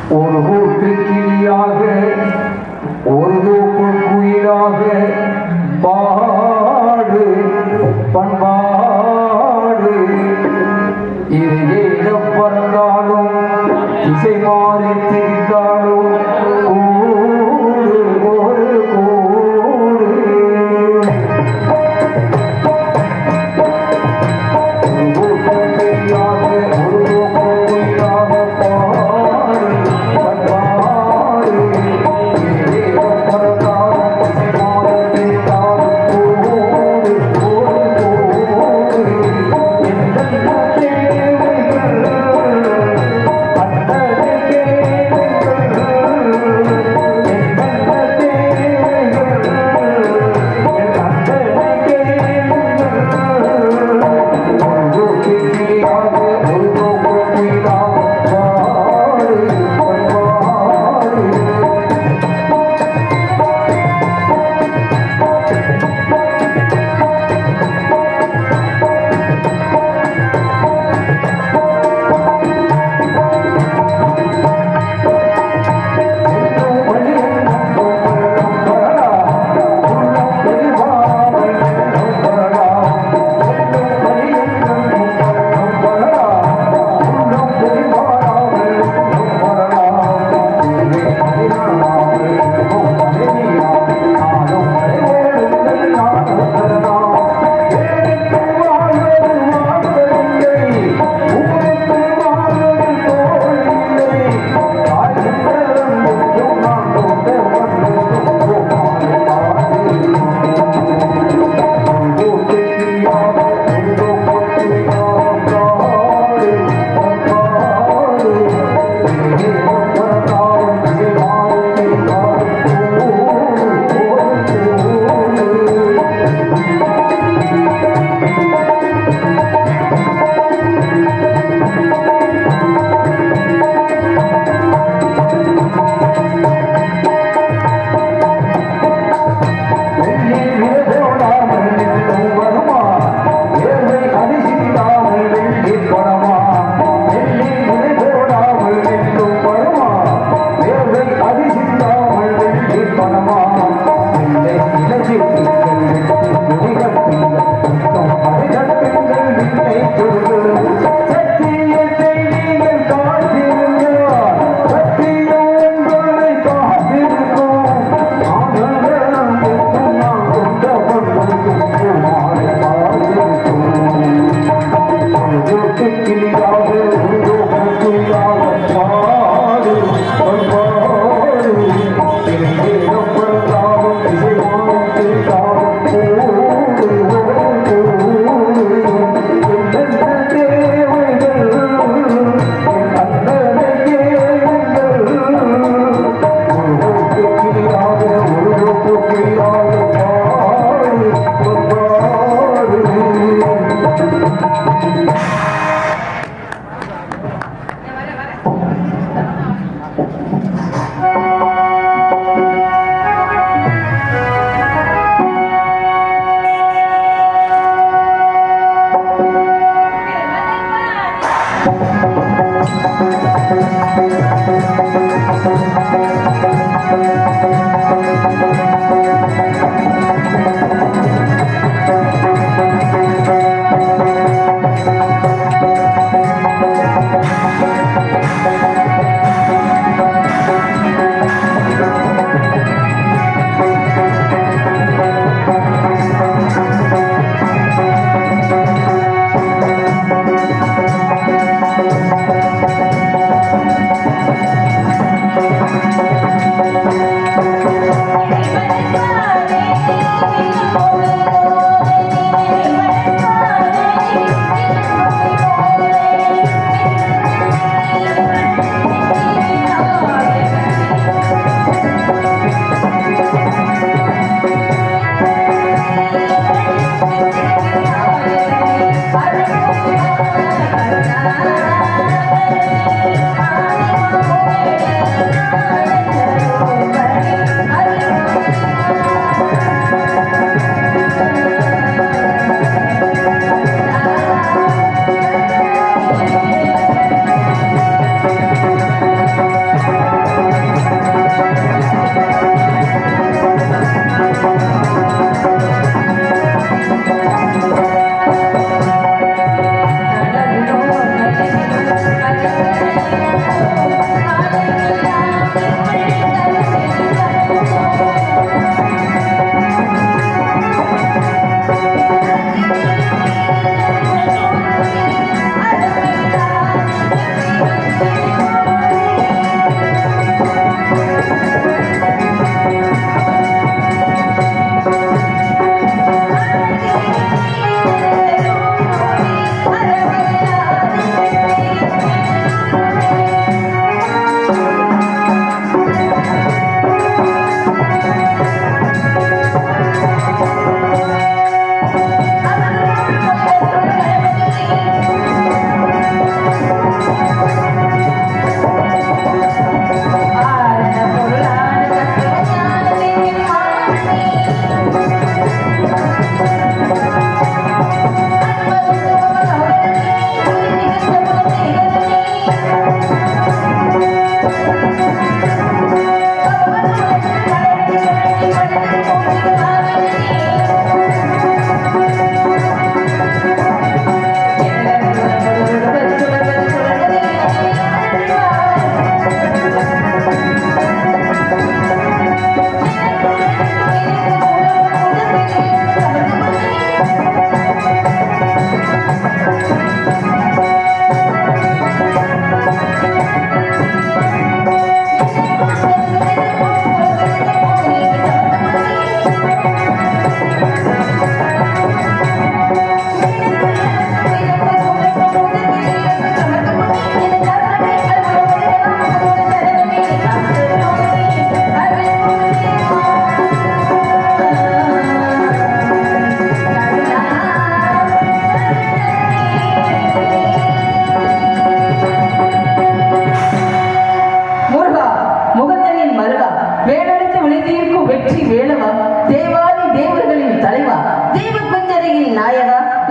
ஒரு கூட்டு கிளியாக ஒரு தூப்பு குயிலாக பாடு பண்பாடு இது ஏக பறந்தாலும் இசை மாறி திரிந்தாலும் கூடு ஒரு கூடு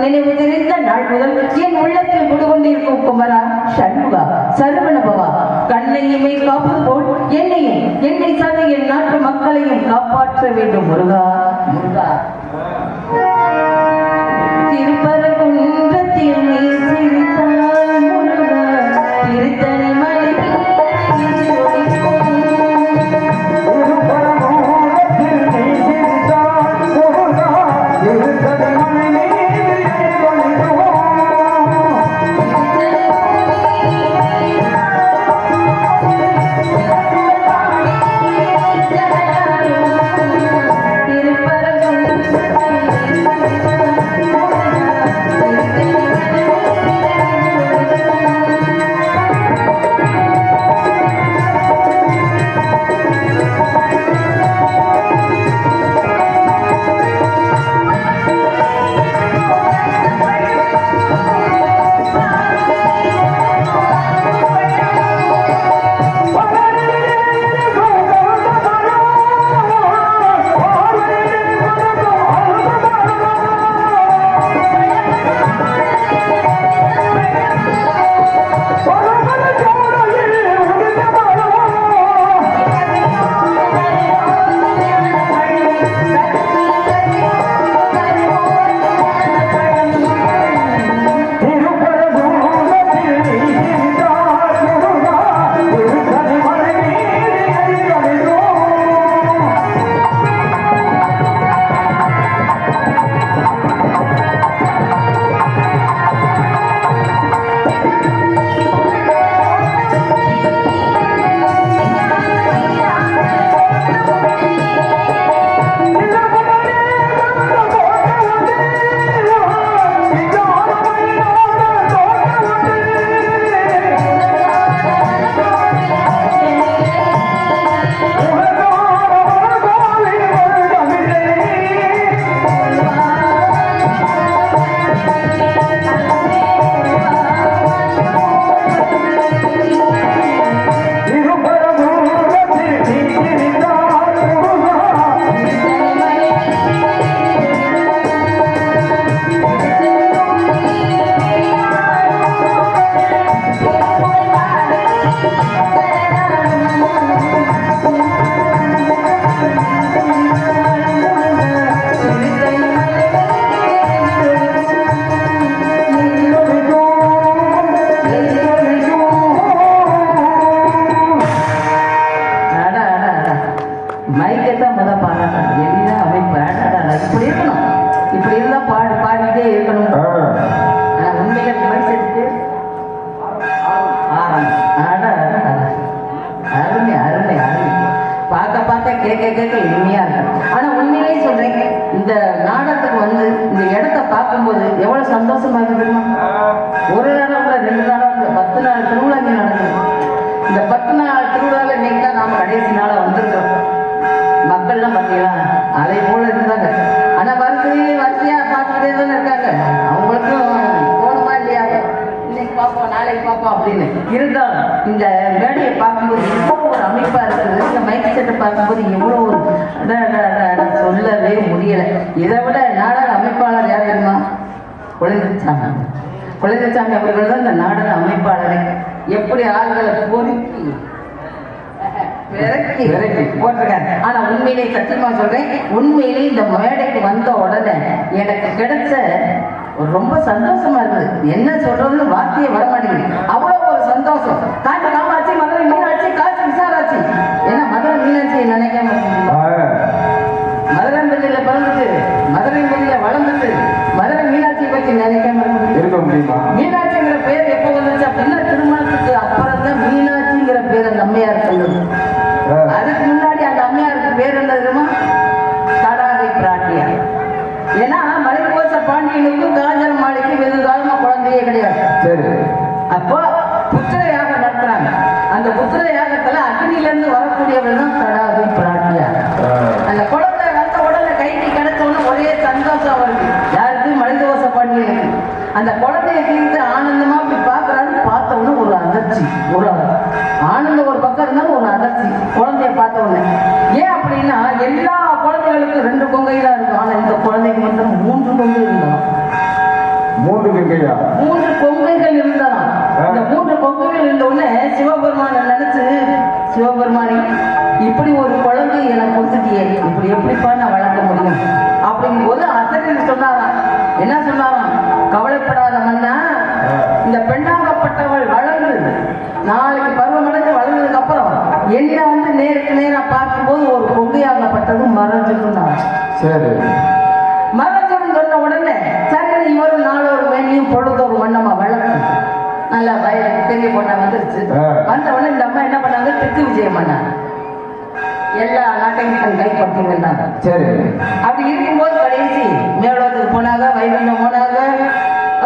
என்னை உதிர்ந்த நாள் முதல் என் உள்ளத்தில் குடிகொண்டிருக்கும் குமரா சண்முகா சரவணபவா கண்ணையுமே காப்பது போல் என்னையும் என்னை சார்ந்த என் நாட்டு மக்களையும் காப்பாற்ற வேண்டும் முருகா முருகா. திருப்பரங்குன்றத்தில் நீ சிரித்தால் முருகா திருத்தணி மலை சந்தோஷமா இருக்கு. ஒரு நாள் கூட 2 நாள் கூட 10 நாள் திருவிழா நடக்குது. இந்த 10 நாள் திருவிழாவில் இன்னைக்கு தான் நாம கடைசி நாளா வந்திருக்கோம். மக்கள்லாம் பார்த்தீங்களா அதை போல இருந்தாங்க. ஆனா வரிசையா பார்த்துட்டே தானே இருக்காங்க. அவங்களுக்கும் தோணுமா இல்லையா, இன்னைக்கு பார்ப்போம் நாளைக்கு பார்ப்போம் அப்படின்னு இருந்தாலும் இந்த மேடையை பார்க்கும்போது எவ்வளோ ஒரு அமைப்பா இருக்குது. இந்த மைக் செட்டை பார்க்கும்போது எவ்வளோ ஒரு சொல்லவே முடியலை. இதை விட நாடக அமைப்பாளர் யார் தெரியுமா? குழந்தைசாமி அவர்கள் தான் இந்த நாடக அமைப்பாளரை. எப்படி ஆள்களை பொறுக்கி விரக்கி போட்டிருக்காங்க. ஆனா உண்மையிலே சத்தியமா சொல்றேன், உண்மையிலே இந்த மேடைக்கு வந்த உடனே எனக்கு கிடைச்ச ரொம்ப சந்தோஷமா இருக்குது. என்ன சொல்றதுன்னு வார்த்தையே வர மாட்டேங்குது. அவ்வளவு ஒரு சந்தோஷம். காஞ்சி காமாட்சி, மதுரை மீனாட்சி, காசி விசாலாட்சி. ஏன்னா மதுரை மீனாட்சியை நினைக்காம மதுரை பள்ளியில பிறந்துட்டு மதுரை பள்ளியில வளர்ந்துட்டு மதுரை மீனாட்சியை பற்றி நினைக்காம இருக்க முடியுமா? மீனாட்சிங்கிற பேர் எப்போ வந்துச்சு அப்படின்னா திருமணத்துக்கு அப்புறம் தான் மீனாட்சிங்கிற பேர் அந்த அம்மையார் சொல்லுது. அதுக்கு முன்னாடி அந்த அம்மையாருக்கு பேர் என்ன தெரியுமா? தடாகை பிராட்டியார். ஏன்னா மலைக்கோச பாண்டியனுக்கும் காஞ்சன மாளிகைக்கு வெகு காலமா குழந்தையே கிடையாது. சரி, அப்போ புத்திர யாகம் நடத்துறாங்க. அந்த புத்திர யாகத்துல அக்னியிலிருந்து வரக்கூடியவர்கள் தான் தடாகை பிராட்டியார். அந்த குழந்தை வந்த உடனே கைக்கு கிடைச்சோன்னு ஒரே சந்தோஷம் வருது. யாருக்கு? மலைக்கோச பாண்டியனுக்கு. அந்த குழந்தைய தீர்த்து ஆனந்தமா போய் பார்க்கறாரு. பார்த்தவொன்னு ஒரு அதிர்ச்சி, ஒரு ஆனந்தம் ஒரு பக்கம் இருந்தாலும் ஒரு அதிர்ச்சி குழந்தைய பார்த்த உடனே. ஏன் அப்படின்னா எல்லா குழந்தைகளுக்கும் 2 கொங்கை தான் இருக்கும். ஆனா இந்த குழந்தைக்கு மட்டும் 3 கொங்கை இருந்தாலும் மூன்று கங்கையா? 3 கொங்கைகள் இருந்தாலும் இந்த 3 கொங்கைகள் இருந்த உடனே சிவபெருமானை நினைச்சு, சிவபெருமானி இப்படி ஒரு குழந்தை எனக்கு கொடுத்துட்டியே, இப்படி எப்படிப்பா நான் வளர்க்க முடியும் அப்படிங்கும் போது அசரீர் சொன்னாராம். என்ன சொன்னாராம்? கவலைப்படாத மன்னா, இந்த பெண்ணாகப்பட்டவள் வளர்ந்து நாளைக்கு பருவமடைஞ்சு வளர்ந்ததுக்கு அப்புறம் என்ன வந்து நேருக்கு நேரா பார்க்கும்போது ஒரு கொங்கையாகப்பட்டது மறைஞ்சிருந்தாங்க. சரி. மறைஞ்சிருந்து சொன்ன உடனே சரி இவரும் நாளொரு மேனியும் பொழுதொரு வண்ணமா வளர்த்து நல்லா வயலுக்கு பெரிய பொண்ணா வந்துருச்சு. வந்த உடனே இந்த அம்மா என்ன பண்ணாங்க? திக்கு விஜயம் பண்ணாங்க. எல்லா நாட்டையும் தன் கைப்பற்றினாங்க. சரி. அப்படி இருக்கும்போது கடைசி மேலோகத்துக்கு போனாங்க, வைகுண்டம் போனாங்க,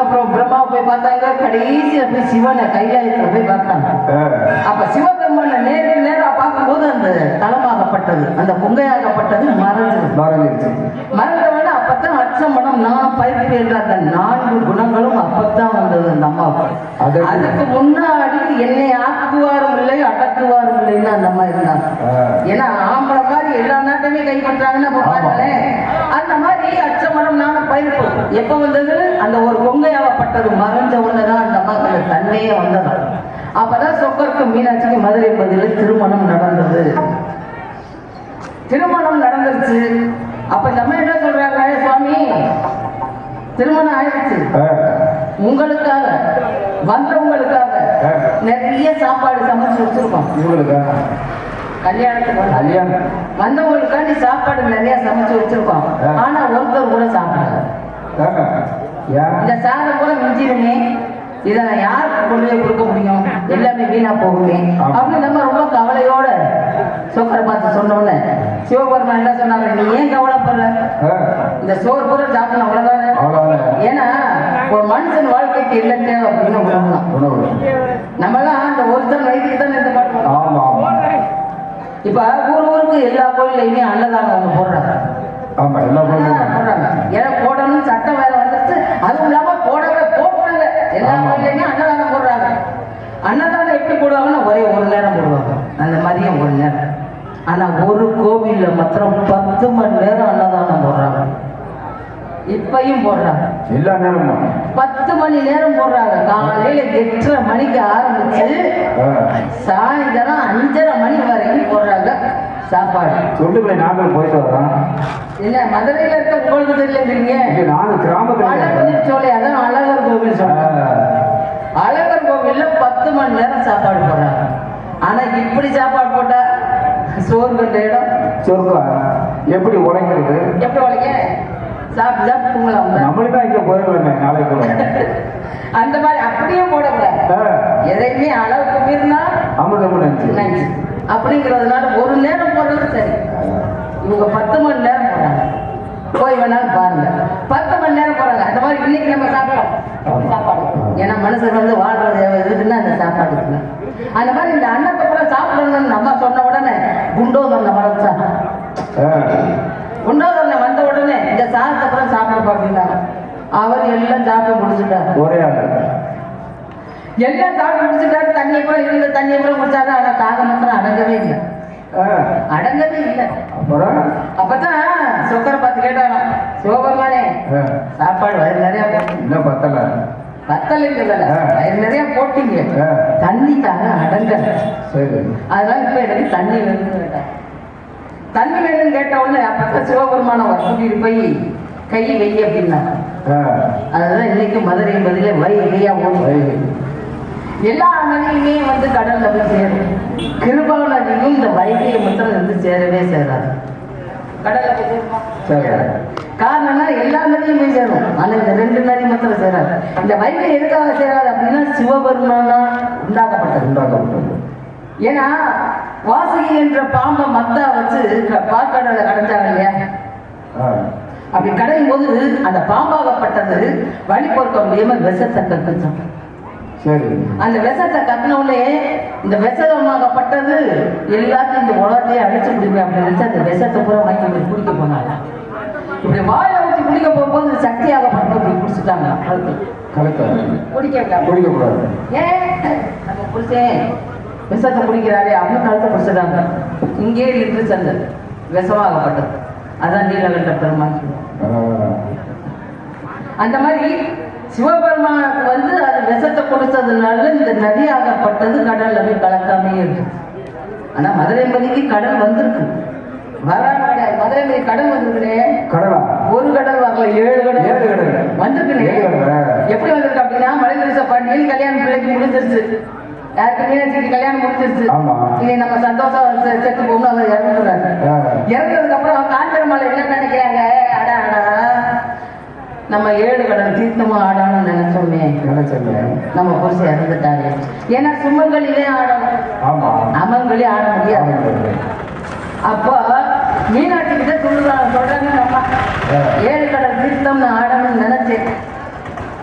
அப்புறம் பிரம்மாவை போய் பார்த்தாங்க, கடைசியா போய் சிவனை கைலாயத்துல போய் பார்த்தாங்க. அப்ப சிவபெருமான நேருக்கு நேரா பார்க்கும்போது அந்த தலமாகப்பட்டது, அந்த கொங்கையாகப்பட்டது மறைஞ்சிருச்சு. மறைஞ்சவன அப்பதான் அச்சமனம் நான் பயிர்ப்பு என்ற அந்த 4 குணங்களும் அப்பதான் வந்தது அந்த அம்மாவுக்கு. அதுக்கு முன்னாடி என்னை ஆக்குவாரும் இல்லை அடக்குவாரும் இல்லைன்னு அந்த அம்மா இருந்தாங்க. ஏன்னா ஆம்பளை மாதிரி எல்லா நாட்டையுமே கைப்பற்றாங்கன்னு அப்ப பாருங்களேன். அந்த மாதிரி அச்சமனம் நானும் பயிர்ப்பு எப்ப வந்தது? அந்த ஒரு கொங்கையாகப்பட்டது மறைஞ்ச உடனேதான் அந்த அம்மாக்கள் தன்னையே வந்தது. அப்பதான் சொக்கருக்கு மீனாட்சிக்கு மதுரை பதிலில் திருமணம் நடந்தது. திருமணம் நடந்துருச்சு. அப்ப இந்த அம்மா என்ன சொல்றாங்க? சுவாமி திருமணம் ஆயிடுச்சு, உங்களுக்காக வந்தவங்களுக்காக நிறைய சாப்பாடு சமைச்சு வச்சிருக்கோம். கல்யாணத்துக்கு வந்தவங்களுக்காண்டி சாப்பாடு நிறைய சமைச்சு வச்சிருக்கோம். ஆனா ஒருத்தர் கூட சாப்பிடாது. இந்த சாதம் கூட மிஞ்சிருமே, இதை நான் யாருக்கு கொண்டு போய் கொடுக்க முடியும்? எல்லாமே வீணா போகுமே அப்படின்னு நம்ம ரொம்ப கவலையோட சொக்கரை பார்த்து சொன்னோன்னு சிவபெருமான் என்ன சொன்னாங்க? நீ ஏன் கவலைப்படுற? இந்த சோறு பூரா சாப்பிடணும், அவ்வளவுதானே. ஏன்னா ஒரு மனுஷன் வாழ்க்கைக்கு இல்லை தேவை அப்படின்னு உணவு. நம்மளாம் அந்த ஒருத்தர் வயிற்றுக்கு தான் இந்த பாட்டு. இப்ப ஊருக்கு எல்லா கோயிலையுமே அன்னதானம் ஒண்ணு போடுறாங்க. போடுறாங்க. ஏன்னா போடணும்னு சட்டம் வேலை வந்துருச்சு. அதுவும் இல்லாம போட்டாங்க எல்லா கோயிலையுமே அன்னதானம் போடுறாங்க. அன்னதானம் எப்படி போடுவாங்கன்னா ஒரே ஒரு நேரம் போடுவாங்க, அந்த மதியம் ஒரு நேரம். ஆனா ஒரு கோவில்ல மாத்திரம் 10 மணி நேரம் அன்னதானம் போடுறாங்க. இப்பையும் போடுறாங்க. எல்லா நேரமும் 10 மணி நேரம் போடுறாங்க. காலையில 8:30 மணிக்கு ஆரம்பிச்சு சாயந்தரம் 5:30 மணி வரைக்கும் போடுறாங்க சாப்பாடு. சொல்லுங்க, நாங்கள் போயிட்டு வரோம். இல்ல மதுரையில இருக்க உங்களுக்கு தெரியலன்றீங்க. நாங்க கிராமத்துல சோலை, அதான் அழகர் கோவில் சொல்றாங்க. அழகர் கோவில்ல 10 மணி நேரம் சாப்பாடு போடுறாங்க. ஆனா இப்படி சாப்பாடு போட்டா சோறு கண்ட இடம் சொர்க்கம் எப்படி உடைக்கிறது? எப்படி உடைக்க? சாப்பிட்டு சாப்பிட்டு தூங்கலாம். நம்மளுக்கு தான் இங்க போயிடலாமே நாளைக்கு. அந்த மாதிரி அப்படியே போடக்கூடாது. எதையுமே அளவுக்கு மீறினா அமிர்தம் நினைச்சு அப்படிங்கிறதுனால ஒரு நேரம் போடுறது சரி. இவங்க 10 மணி நேரம் போடுறாங்க. போய் வேணாலும் பாருங்க, 10 மணி நேரம் போடுறாங்க. அந்த மாதிரி இன்னைக்கு நம்ம சாப்பிடலாம் சாப்பாடு. ஏன்னா மனுஷன் வந்து வாழ்றது இருக்குன்னா அந்த சாப்பாடு இருக்குங்க. அந்த மாதிரி இந்த அன்னத்தை கூட சாப்பிடணும்னு நம்ம சொன்ன உடனே குண்டோதனை வரச்சா, குண்டோதனை வந்த உடனே இந்த சாதத்தை கூட சாப்பிட அப்படின்னாங்க. அவர் எல்லாம் சாப்பிட்டு முடிச்சுட்டாரு. ஒரே ஆள் எல்லாம் சாப்பிட்டு முடிச்சுட்டாரு. தண்ணியை கூட இருந்த தண்ணியை கூட முடிச்சாரு. ஆனா தாகம் மாத்திரம் அடங்கவே இல்லை, அடங்கவே இல்லை. அப்பதான் சொக்கரை பார்த்து கேட்டாராம், சிவபெருமானே சாப்பாடு வயிறு நிறைய இன்னும் பத்தல வயிறு நிறைய போட்டீங்க, தண்ணி தாங்க அடங்கல, அதனால இப்ப எனக்கு தண்ணி வேணும்னு கேட்டார். தண்ணி வேணும்னு கேட்ட உடனே அப்பதான் சிவபெருமான கூட்டிட்டு போய் கை வெய்ய அப்படின்னாங்க. அதுதான் இன்னைக்கு மதுரை பதில வைகையா ஓடும். எல்லா நதியுமே வந்து கடல்ல போய் சேரும். கிருபா நதியும் இந்த வைகையை மட்டும் வந்து சேரவே சேராது. கடல்ல போய் சேருமா? காரணம்னா எல்லா நதியும் போய் சேரும். ஆனா இந்த 2 நதி மட்டும் சேராது. இந்த வைகை எதுக்காக சேராது அப்படின்னா சிவபெருமானா உண்டாக்கப்பட்டது. ஏன்னா வாசுகி என்ற பாம்பை மத்தா வச்சு பாற்கடலை கடைஞ்சாங்க இல்லையா? அப்படி கடையும் போது அந்த பாம்பாகப்பட்டது வழி பொறுக்க முடியாம விஷத்தை கற்பிச்சாங்க. அந்த விஷத்தை கட்டின உடனே இந்த விஷமாகப்பட்டது எல்லாத்தையும் இந்த உலகத்தையே அழிச்சு குடிப்பேன் அப்படின்னு நினைச்சு அந்த விஷத்தை பூரா வாங்கி குடிக்க போனாங்க. இப்படி வாயில ஊற்றி குடிக்க போகும்போது சக்தியாகப்பட்டது இப்படி குடிச்சுட்டாங்க. குடிக்கக்கூடாது. ஏன் நம்ம புடிச்சேன் விஷத்தை குடிக்கிறாரே அப்படின்னு கழுத்தை குடிச்சுட்டாங்க. இங்கே இருந்து சந்த விஷமாகப்பட்டது. அதான் நீலகண்ட பெருமான் சொல்லுவாங்க. அந்த மாதிரி சிவபெருமானுக்கு வந்து அது விஷத்தை கொடுத்ததுனால இந்த நதியாகப்பட்டது கடல்ல போய் கலக்காமே இருக்கு. ஆனா மதுரைமதிக்கு கடல் வந்திருக்கு, வராம கிடையாது. மதுரைமதி கடல் வந்திருக்குனே, கடலா ஒரு கடல் வரல, 7 கடல் 7 கடல் வந்திருக்குனே. எப்படி வந்திருக்கு அப்படின்னா, மலையரச பாண்டியன் கல்யாணம் பிள்ளைக்கு முடிஞ்சிருச்சு, யாருக்கு மீனாட்சிக்கு கல்யாணம் முடிஞ்சிருச்சு. இனி நம்ம சந்தோஷம் செத்து போகணும். அவர் இறந்துடுறாரு. இறந்ததுக்கு அப்புறம் அவங்க காஞ்சரமாலை என்ன நினைக்கிறாங்க, அடா அடா நம்ம 7 கடல் தீர்த்தமா ஆடணும்னு நினைச்சோமே, நம்ம புருஷன் இறந்துட்டாரு. ஏன்னா சுமங்கலிலே ஆடணும், அமங்கலி ஆட முடியாது. அப்போ மீனாட்சி கிட்ட சொல்றாங்க, நம்ம 7 கடல் தீர்த்தம் ஆடணும்னு நினைச்சேன்,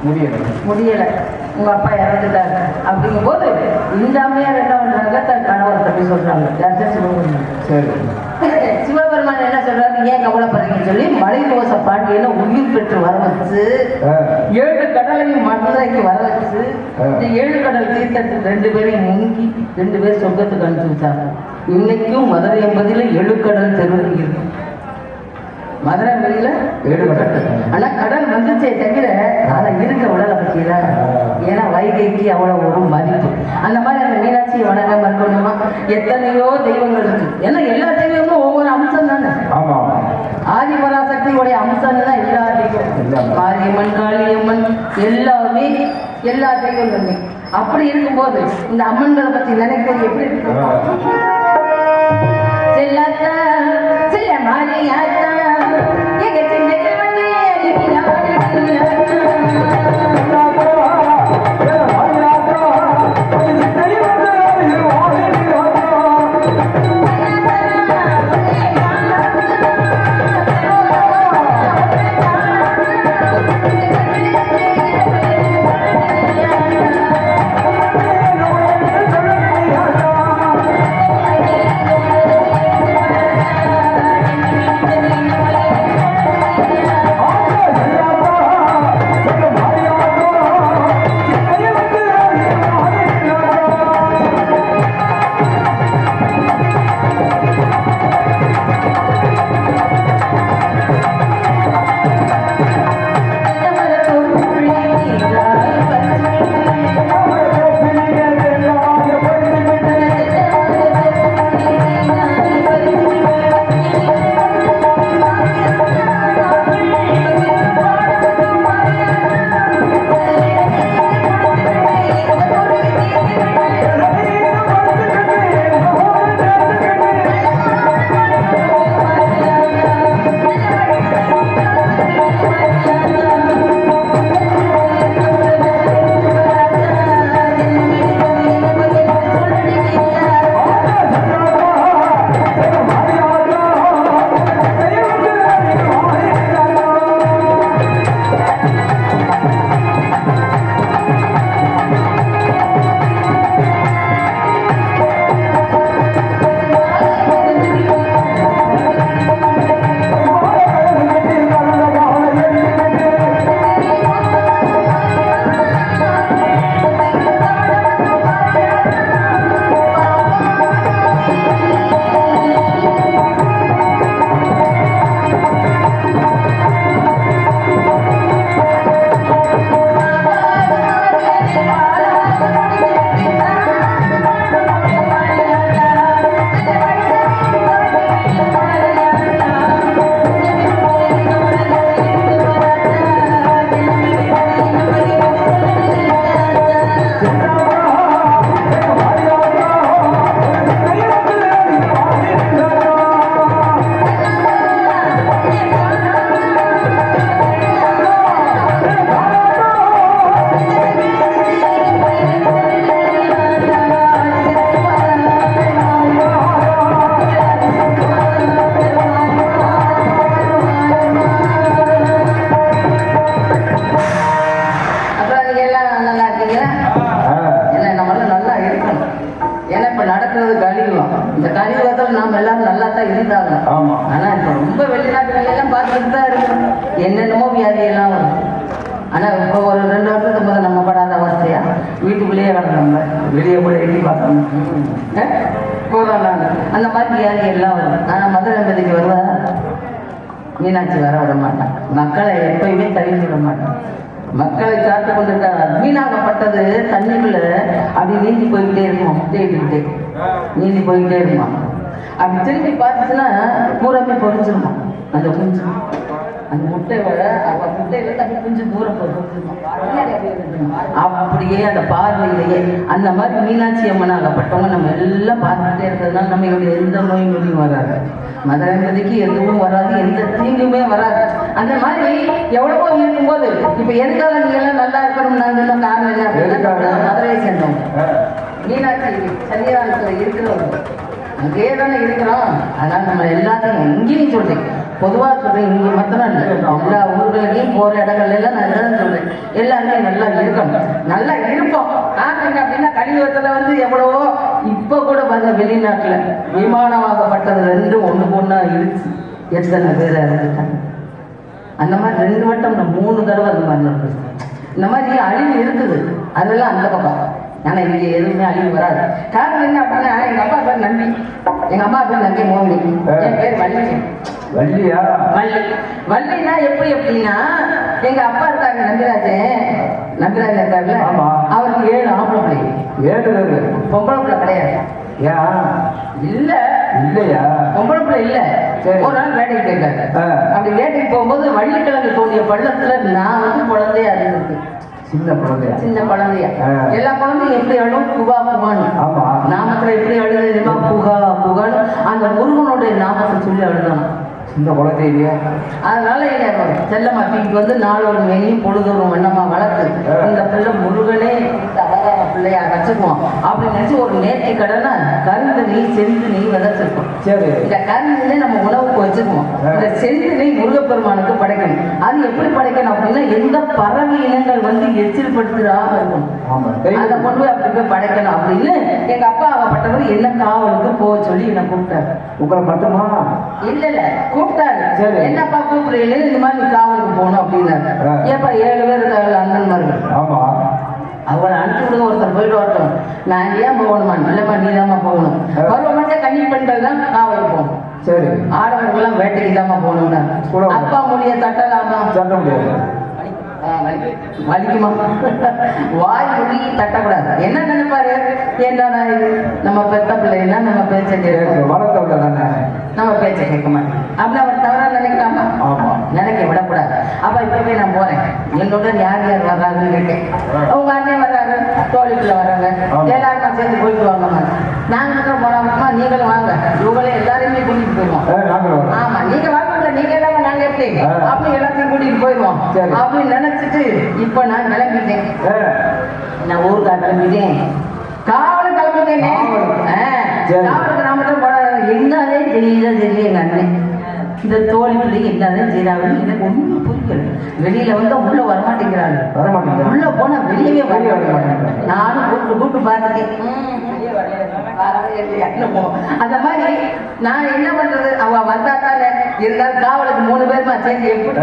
முடியல, உங்க அப்பா இறந்துட்டாரு. அப்படிங்கும் போது இந்த அம்மையார் என்ன பண்றாங்க, தன் கணவர்கிட்ட போய் சொல்றாங்க. சிவபெருமான் என்ன சொல்றாரு, ஏன் கவலைப்படுறீங்கன்னு சொல்லி மலையரச பாண்டியனை உயிர் பெற்று வர வச்சு 7 கடலையும் மதுரைக்கு வர வச்சு இந்த 7 கடல் தீர்த்தத்துக்கு 2 பேரையும் முங்கி 2 பேர் சொர்க்கத்துக்கு அனுப்பிச்சு வச்சாங்க. இன்னைக்கும் மதுரை 80ல் 7 கடல் தெரு இருக்கு. மதுரை வெளியில 7 கடல். ஆனா கடல் வந்துச்சே தவிர அதை இருக்க விடலை பற்றியில. ஏன்னா வைகைக்கு அவ்வளவு ஒரு மதிப்பு. அந்த மாதிரி அந்த மீனாட்சியை வணங்காம இருக்கணுமா? எத்தனையோ தெய்வங்கள் இருக்கு. ஏன்னா எல்லா தெய்வமும் ஒவ்வொரு அம்சம் தானே. ஆதிபராசக்தியுடைய அம்சம் தான் எல்லா தெய்வம். மாரியம்மன், காளியம்மன் எல்லாமே எல்லா தெய்வங்களுமே. அப்படி இருக்கும்போது இந்த அம்மன்களை பத்தி நினைக்கிறது எப்படி இருக்கு? செல்லாத்தா செல்ல மாரியாத்தா எங்க சின்ன என்னென்னமோ வியாதியெல்லாம் வரும். ஆனால் இப்போ ஒரு 2 வருஷத்துக்கு போது நம்ம படாத அவஸ்தையா வீட்டுக்குள்ளேயே கிடந்தோம்ல, வெளியே கூட எண்ணி பார்க்கணும் போதாங்க. அந்த மாதிரி வியாதி எல்லாம் வரும். ஆனால் மதுரை பதிக்கு வருவா மீனாட்சி வர விட மாட்டான். மக்களை எப்பயுமே தள்ளி விட மாட்டான். மக்களை காத்து கொண்டிருக்கார். வீணாகப்பட்டது தண்ணிக்குள்ள அப்படி நீந்தி போய்கிட்டே இருக்குமா, முட்டையிட்டுக்கிட்டே நீந்தி போய்கிட்டே இருக்குமா. அப்படி திரும்பி பார்த்துச்சுன்னா பூராமே பொறிஞ்சிருமா அந்த குஞ்சு. அந்த முட்டையோட முட்டையில தண்ணி குஞ்சு தூரம் பொறிஞ்சிருமா. அப்படியே அந்த பார்வையிலேயே அந்த மாதிரி மீனாட்சி அம்மன் ஆகப்பட்டவங்க நம்ம எல்லாம் பார்த்துட்டே இருக்கிறதுனால நம்மளுடைய எந்த நோய் நொடியும் வராது. மதுரைக்கு எதுவும் வராது, எந்த தீங்குமே வராது. அந்த மாதிரி எவ்வளவோ இருக்கும்போது இப்ப எதுக்காக நீங்க எல்லாம் நல்லா இருக்கணும் நாங்க எல்லாம் காரணம் என்ன அப்படின்னா மதுரையை சேர்ந்தவங்க மீனாட்சி சன்னிதானத்துல இருக்கிறவங்க அங்கேயே தானே இருக்கிறோம். அதனால நம்ம எல்லாத்தையும் எங்கேயும் சொல்றேன், பொதுவாக சொல்றேன், இங்கே மாத்திரம் இல்லை, எல்லா ஊர்களையும் போற இடங்கள்ல எல்லாம் நான் தான் சொல்றேன், எல்லாருமே நல்லா இருக்கணும், நல்லா இருப்போம். காரணம் அப்படின்னா கலியுகத்துல வந்து எவ்வளவோ இப்ப கூட பாருங்க வெளிநாட்டுல விமானமாகப்பட்டது ரெண்டும் ஒண்ணுக்கு ஒண்ணா இருந்துச்சு, எத்தனை பேர் இருந்துட்டாங்க. அந்த மாதிரி 2 வட்டம் 3 தடவை அந்த மாதிரி நடக்குது. இந்த மாதிரி அழிவு இருக்குது, அதெல்லாம் அந்த பக்கம். ஆனால் இங்கே எதுவுமே அழிவு வராது. காரணம் என்ன அப்படின்னா எங்கள் அப்பா பேர் நம்பி, எங்கள் அம்மா பேர் நம்பி மோகினி, என் பேர் வள்ளி. வள்ளியா? வள்ளி. வள்ளினா எப்படி அப்படின்னா எங்க அப்பா இருக்காங்க நம்பிராஜன் இருக்காருல்ல, அவருக்கு 7 ஆம்பளை பிள்ளை. 7 பொம்பளை பிள்ளை கிடையாது. இல்ல இல்லையா? பொம்பளை பிள்ளை இல்ல. ஒரு நாள் வேட்டைக்கு போயிருக்காரு. அப்படி வேட்டைக்கு போகும்போது வள்ளிக்கிழங்கு தோண்டிய பள்ளத்துல நான் வந்து குழந்தையா இருந்திருக்கு. சின்ன குழந்தையா எல்லா குழந்தையும் எப்படி அழும், புகா புகான்னு. நாமத்துல எப்படி அழுது புகா புகான்னு அந்த முருகனுடைய நாமத்தை சொல்லி அழுதானு சின்ன குழந்தை இல்லையா. அதனால என்ன செல்லம்மா தூக்கிட்டு வந்து நாளொரு மேனியும் பொழுதொரு வண்ணமா வளர்த்து இந்த பிள்ளை முருகனே அழகான பிள்ளையா வச்சுக்குவோம் அப்படின்னு நினைச்சு ஒரு நேர்த்தி கடனை கருந்தணி செந்தினி விதைச்சிருக்கோம். சரி, இந்த கருந்தனே நம்ம உணவுக்கு வச்சுக்குவோம். இந்த செந்தினை முருகப்பெருமானுக்கு படைக்கணும். அது எப்படி படைக்கணும் அப்படின்னா எந்த பறவை இனங்கள் வந்து எச்சில் படுத்துறாம இருக்கணும், அதை கொண்டு போய் அப்படி போய் படைக்கணும் அப்படின்னு எங்க அப்பா ஆகப்பட்டவர் என்ன காவலுக்கு போக சொல்லி என்னை கூப்பிட்டாரு. உங்களை மட்டுமா? இல்ல இல்ல கூப்பிட்டாரு. என்னப்பா கூப்பிடுறீங்க, இந்த மாதிரி காவலுக்கு போகணும் அப்படின்னாரு. ஏப்பா 7 பேர் அண்ணன்மார்கள், அவளை அனுப்பிச்சு விடுங்க, ஒருத்தர் போயிட்டு வரட்டும். நான் ஏன் போகணுமா? இல்லம்மா நீ தாம்மா போகணும். பருவமற்ற கன்னி பெண்கள் தான் காவலுக்கு போகணும். சரி, ஆடவர்கள்லாம் வேட்டைக்கு தாம்மா போகணும்னா அப்பா மொழியை தட்டலாமா? தட்ட முடியாது, வலிக்குமா? வாய் மொழி தட்டக்கூடாது. என்ன நினைப்பாரு, என்னடா இது நம்ம பெத்த பிள்ளைன்னா நம்ம பேச்ச வளர்த்தவங்க தானே, நம்ம பேச்ச கேட்க மாட்டேன் அப்படி அவர் தவறா நினைக்கலாமா? நினைக்க விடக்கூடாது. அப்ப இப்பவே நான் போறேன், என்னோட யார் யார் வர்றாங்கன்னு கேட்டேன். அவங்க அண்ணன் வர்றாங்க, தோழிக்குள்ள வர்றாங்க, எல்லாரும் சேர்ந்து போயிட்டு வாங்க. நாங்க மட்டும் போறாங்கம்மா, நீங்களும் வாங்க, இவங்களே எல்லாரையுமே கூட்டிட்டு போயிடுவோம். ஆமா, நீங்க வாங்க, நீங்க எல்லாம் நாங்க எப்படி அப்படி எல்லாத்தையும் கூட்டிட்டு போயிடுவோம் அப்படின்னு நினைச்சிட்டு இப்ப நான் கிளம்பிட்டேன். நான் ஊருக்கா கிளம்பிட்டேன், காவலுக்கு கிளம்பிட்டேன். காவலுக்கு நான் மட்டும் என்னதே தெரியல எங்க அண்ணன் இந்த தோழி பிள்ளை என்னதே செய்யறாங்கன்னு எனக்கு ஒன்றும் புரியல. வெளியில வந்து உள்ள வரமாட்டேங்கிறாங்க, உள்ள போனா வெளியவே வரமாட்டேங்கிறாங்க. நானும் கூப்பிட்டு பார்த்துட்டேன், அந்த மாதிரி நான் என்ன பண்றது, அவ வந்தாட்டால இருந்தாலும் காவலுக்கு 3 பேருமா சேர்ந்து எப்படி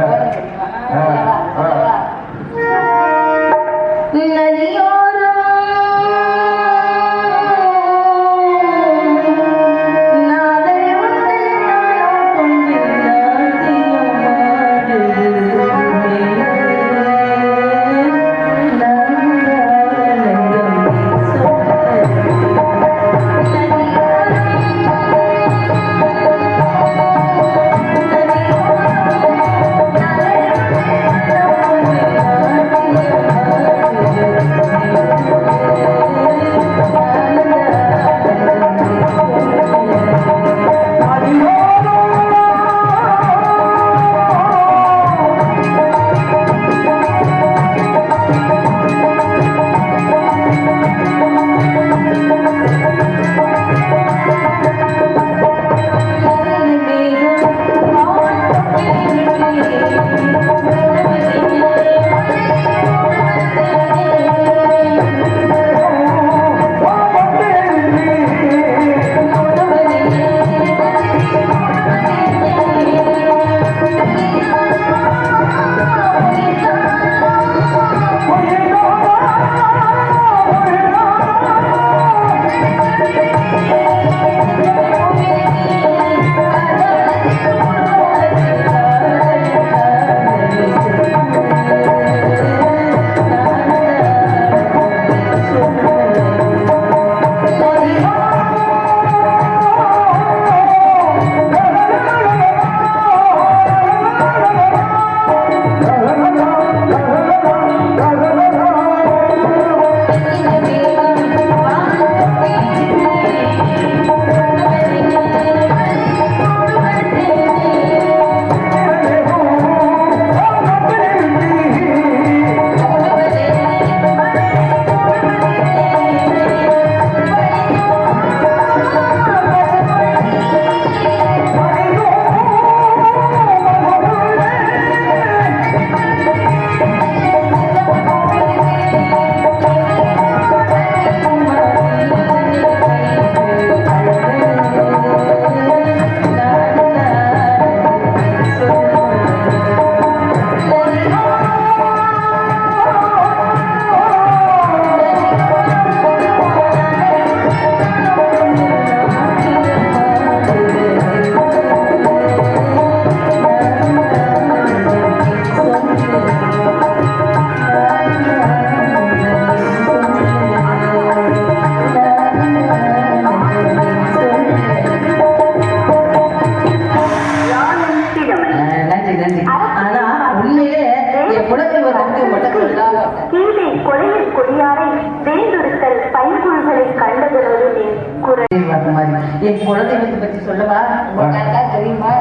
குலதெய்வத்தை பற்றி சொல்லவா? உங்களுக்காக தெரியுமா?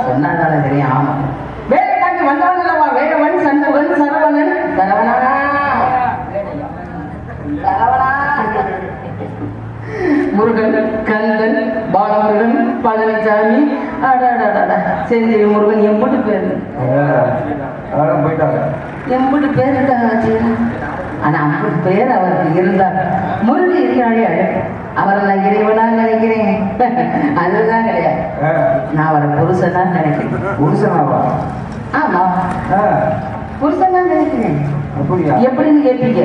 சொன்னாதானே தெரியும். ஆமா, வேலைக்காண்டி வந்தாங்களவா வேடவன் சண்முகன் சரவணன் சரவணா சரவணா முருகன் கந்தன் பாலமுருகன் பழனிசாமி செந்தில் முருகன் எம்புட்டு பேர் போயிட்டாங்க. எம்புட்டு பேர் இருக்காங்க. ஆனா 50 பேர் அவருக்கு இருந்தார். முருகன் இருக்கிறாளே அழகு. அவரை நான் இறைவனா நினைக்கிறேன். அதுதான் கிடையாது. நான் அவரை புருஷனா நினைக்கிறேன். புருஷனாவா? ஆமா, புருஷனா நினைக்கிறேன். எப்படின்னு கேட்பீங்க?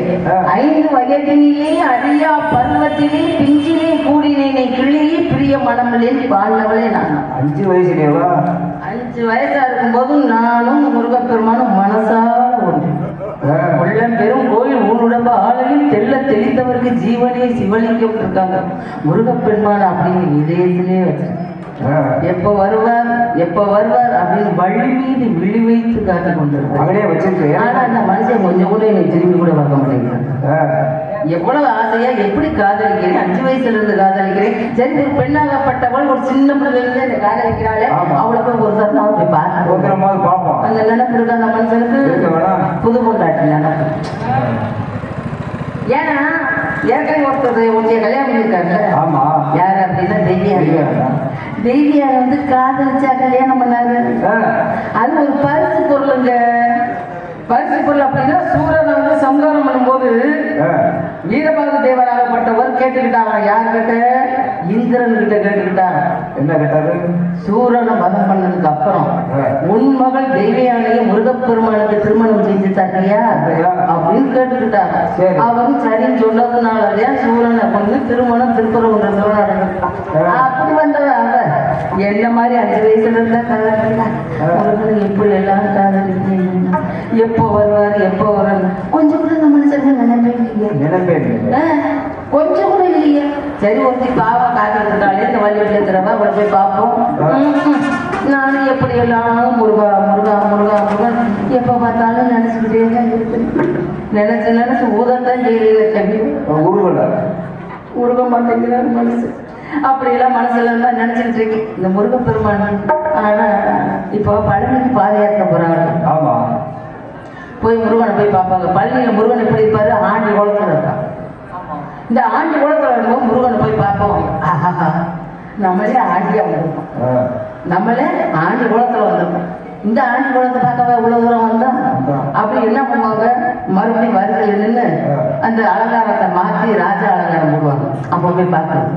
5 வயதினிலே அறியா பருவத்திலே பிஞ்சிலே கூடினேனை கிளியே பிரிய மனமிலே வாழ்ந்தவளே நான். 5 வயசுலேவா? 5 வயசா இருக்கும்போது நானும் முருகப்பெருமானும் மனசால ஒன்று. உள்ளம் பெரும் கோயில் ஊனுடம்ப ஆலையும் தெல்ல தெளித்தவருக்கு ஜீவனே சிவலிங்கம் இருக்காங்க. முருகப்பெருமான் அப்படின்னு இதயத்திலே வச்சு எப்ப வருவார் அப்படின்னு வழி மீது விழி வைத்து காத்து கொண்டிருக்காங்க. ஆனா அந்த மனுஷன் கொஞ்சம் கூட என்னை திரும்பி கூட பார்க்க மாட்டேங்கிறாங்க. எவ்வளவு ஆசையா எப்படி காதலிக்கிறேன், 5 வயசுல இருந்து காதலிக்கிறேன். சரி, ஒரு பெண்ணாகப்பட்டவள் ஒரு சின்ன பிள்ளைல என்னை காதலிக்கிறாளே, அவளுக்கு ஒரு சத்தம் போய் பார்ப்போம். அந்த நினைப்பு இருக்கு அந்த மனுஷனுக்கு. புது கொண்டாட்டி நினைப்பு. ஏன்னா ஏற்கனவே ஒருத்தர் உன்னைய கல்யாணம் பண்ணியிருக்காங்க. ஆமா, யாரு அப்படின்னா தெய்வியார் வந்து காதலிச்சா கல்யாணம் பண்ணாரு. அது ஒரு பரிசு பொருளுங்க. பரிசு பொருள் அப்படின்னா சூரனை வந்து சம்ஹாரம் பண்ணும்போது வீரபாகு தேவராகப்பட்டவர் கேட்டுக்கிட்டாங்க. யார் கிட்ட? இந்திரன் கிட்ட கேட்டுக்கிட்டாங்க. என்ன கேட்டாரு? சூரனை வதம் பண்ணதுக்கு அப்புறம் உன் மகள் தெய்வயானையை முருகப்பெருமானுக்கு திருமணம் செஞ்சு தரியா அப்படின்னு கேட்டுக்கிட்டாங்க. அவன் சரின்னு சொன்னதுனாலதான் சூரனை கொண்டு திருமணம் திருப்பரங்குன்றத்துல நடந்துட்டான். அப்படி வந்தவ அவ என்ன மாதிரி 5 வயசுல இருந்தா காதலிக்கலாம். முருகன் எப்படி எல்லாம் காதலிக்க, எப்போ வருவார் கொஞ்சம் கூட இந்த மனுஷங்க நினைப்பே கொஞ்சம் கூட இல்லையே. சரி, ஒருத்தி பாவா காத்திருக்காளே இந்த வழி இருக்கிறவ அவளை போய் பார்ப்போம். நானும் எப்படி எல்லாம் முருகா எப்ப பார்த்தாலும் நினைச்சுக்கிட்டே தான் இருக்கு. நினைச்சு ஊதத்தான் செய்யல. கல்வி உருக மாட்டேங்கிறார் மனசு. அப்படியெல்லாம் மனசுல இருந்தா நினைச்சுக்கிட்டு இருக்கு இந்த முருகப்பெருமான். ஆனா இப்போ பழனிக்கு பாத யாத்திரை போறாங்க. ஆமா, போய் முருகனை போய் பார்ப்பாங்க. பழனியில முருகன் எப்படி இருப்பாரு? ஆண்டி குளத்துல இருக்கான். இந்த ஆண்டி குளத்துல இருக்கும்போது முருகனை போய் பார்ப்போம். நம்மளே ஆண்டியா வந்திருக்கோம். நம்மளே ஆண்டி குளத்துல வந்திருக்கோம். இந்த ஆண்டி குளத்தை பார்க்கவே இவ்வளவு தூரம் வந்தோம். அப்படி என்ன பண்ணுவாங்க? மறுபடியும் வரிசையில் நின்று அந்த அலங்காரத்தை மாற்றி ராஜா அலங்காரம் போடுவாங்க. அப்போ போய் பார்க்கணும்.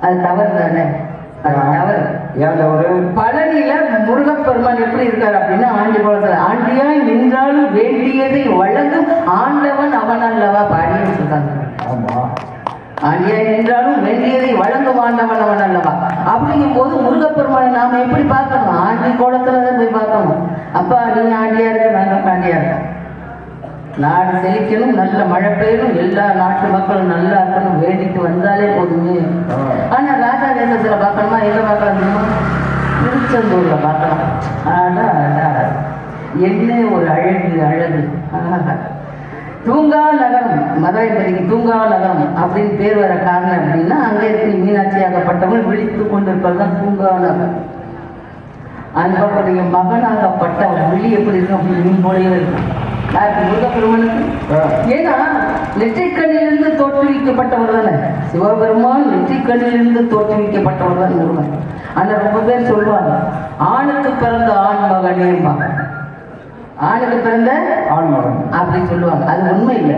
அது தவறு தானே? பழனியில முருகப்பெருமான் எப்படி இருக்காரு அப்படின்னா ஆண்டி குளத்துல ஆண்டியாய் நின்றாலும் வேண்டியதை வழங்கும் ஆண்டவன் அவன் அல்லவா பாடின்னு சொல்றாங்க. ஆண்டியாய் நின்றாலும் வேண்டியதை வழங்கும் ஆண்டவன் அவன் அல்லவா. அப்படிங்கும் போது முருகப்பெருமானை நாம எப்படி பார்க்கணும்? ஆண்டி குளத்துலதான் போய் பார்க்கணும். அப்பா நீ ஆண்டியா இருக்க, நாங்க ஆண்டியா இருக்கோம். நாடு செழிக்கணும், நல்ல மழை பெய்யணும், எல்லா நாட்டு மக்களும் நல்லா இருக்கணும் வேண்டிட்டு வந்தாலே போதுமே. ஆனா ராஜா தேசத்துல பார்க்கணுமா? எங்க பார்க்கலாம்? திருச்செந்தூர்ல பார்க்கலாம். என்ன ஒரு அழகு. தூங்கா நகரம், மதுரைப்பதிக்கு தூங்கா நகரம் அப்படின்னு பேர் வர காரணம் அப்படின்னா அங்கே இருக்கிற மீனாட்சியாகப்பட்டவள் விழித்து கொண்டிருப்பது தான் தூங்கா நகரம். அன்பருடைய மகனாகப்பட்டவள் விழி எப்படி இருக்கும்? அப்படி மீன் போலவே இருக்கும் முருகப்பெருமானுக்கு. ஏன்னா நெற்றிக்கண்ணிலிருந்து தோற்றுவிக்கப்பட்டவர் தானே சிவபெருமான். நெற்றிக்கண்ணிலிருந்து தோற்றுவிக்கப்பட்டவர் தான் முருகன். ஆனா ரொம்ப பேர் சொல்லுவாங்க ஆணுக்கு பிறந்த ஆண் மகனேம்பாங்க. ஆணுக்கு பிறந்த ஆண் மகன் அப்படி சொல்லுவாங்க. அது உண்மை இல்லை,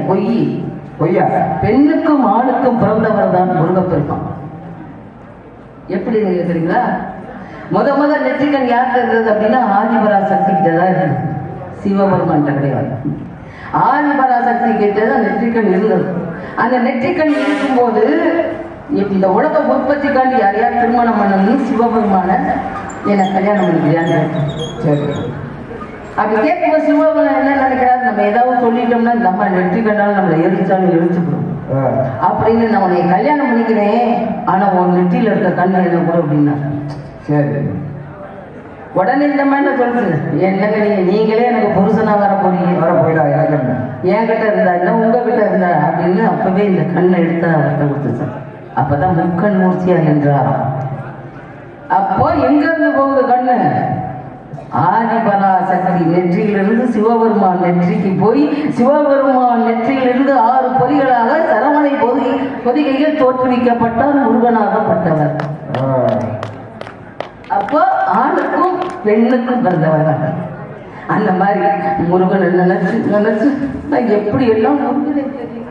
பொய்யா. பெண்ணுக்கும் ஆணுக்கும் பிறந்தவர் தான் முருகப்பெருமான். எப்படி கேட்குறீங்களா? முத நெற்றிக்கண் யாருக்கு இருந்தது அப்படின்னா ஆதிபராசக்தி கிட்ட தான் இருந்தது. சிவபெருமான் கிடையாது. ஆதிபராசக்தி கிட்டதான் நெற்றிக்கண் இருந்தது. அந்த நெற்றிக்கண் இருக்கும்போது இந்த உலக உற்பத்திக்காண்டி யாரையாவது திருமணம் பண்ணணும் சிவபெருமான என்னை கல்யாணம் பண்ணிக்கிறான்னு. சரி, அப்படி கேட்கும்போது சிவபெருமான் என்ன நினைக்கிறாரு? நம்ம ஏதாவது சொல்லிட்டோம்னா நம்ம நெற்றிக்கண்ணாலும் நம்மளை எரிச்சாலும் எரிச்சுக்கணும் அப்படின்னு நான் உன்னை கல்யாணம் பண்ணிக்கிறேன். ஆனா உன் நெற்றியில இருக்க கண்ணு என்ன கூட அப்படின்னா. சரி, உடனே இந்த மாதிரி சொல்லுது, என்னங்க நீங்களே எனக்கு புருஷனா வர போயிடா என்கிட்ட இருந்தா இல்லை உங்ககிட்ட இருந்தா அப்படின்னு அப்பவே இந்த கண்ணை எடுத்து அவர்கிட்ட கொடுத்துச்சு. அப்பதான் முக்கண் மூர்த்தியா நின்றாராம். அப்போ எங்க இருந்து போகுது கண்ணு? ஆதிபராசக்தி நெற்றியிலிருந்து சிவபெருமான் நெற்றிக்கு போய் சிவபெருமான் நெற்றியிலிருந்து 6 பொதிகளாக சரவணை பொதிகையில் தோற்றுவிக்கப்பட்டார், முருகனாகப்பட்டவர். அப்போ ஆணுக்கும் பெண்ணுக்கும் பிறந்தவர். அந்த மாதிரி முருகனை நினைச்சு நினைச்சு நான் எப்படி எல்லாம் முருகனை தெரியும்.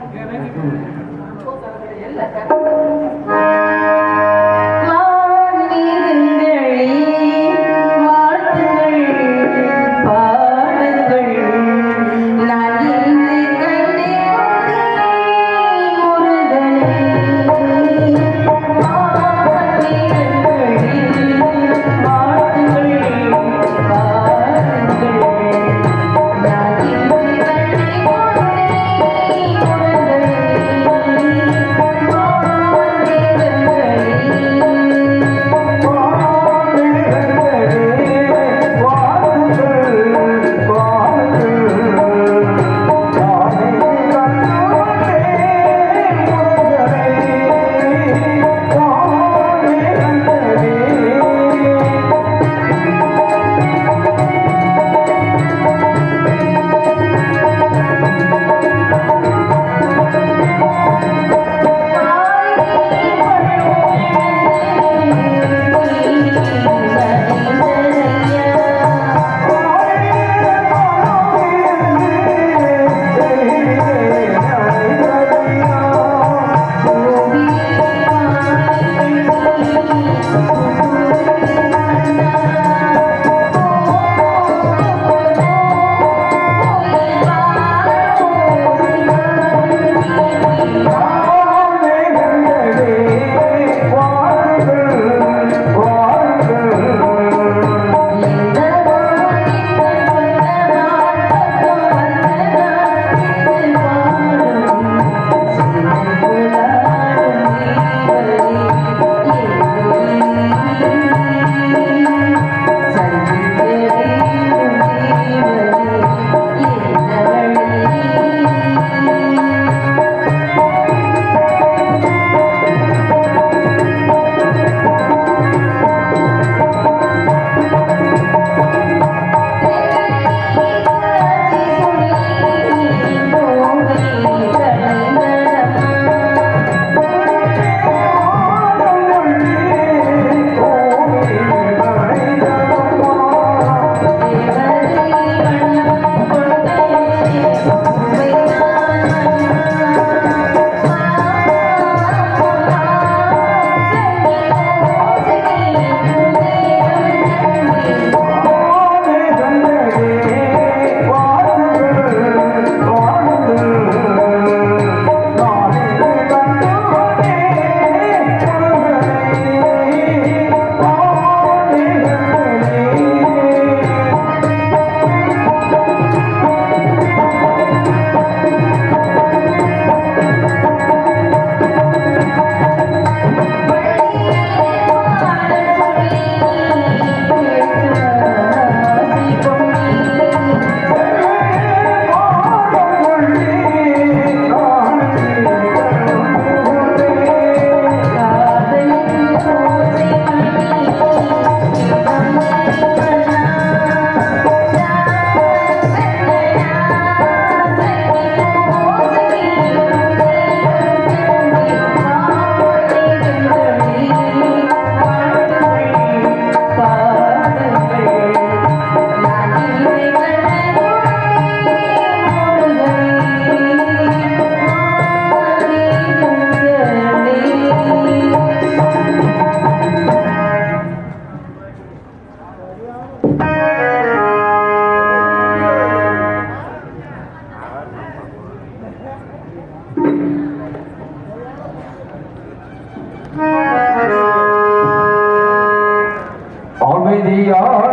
அமைதியான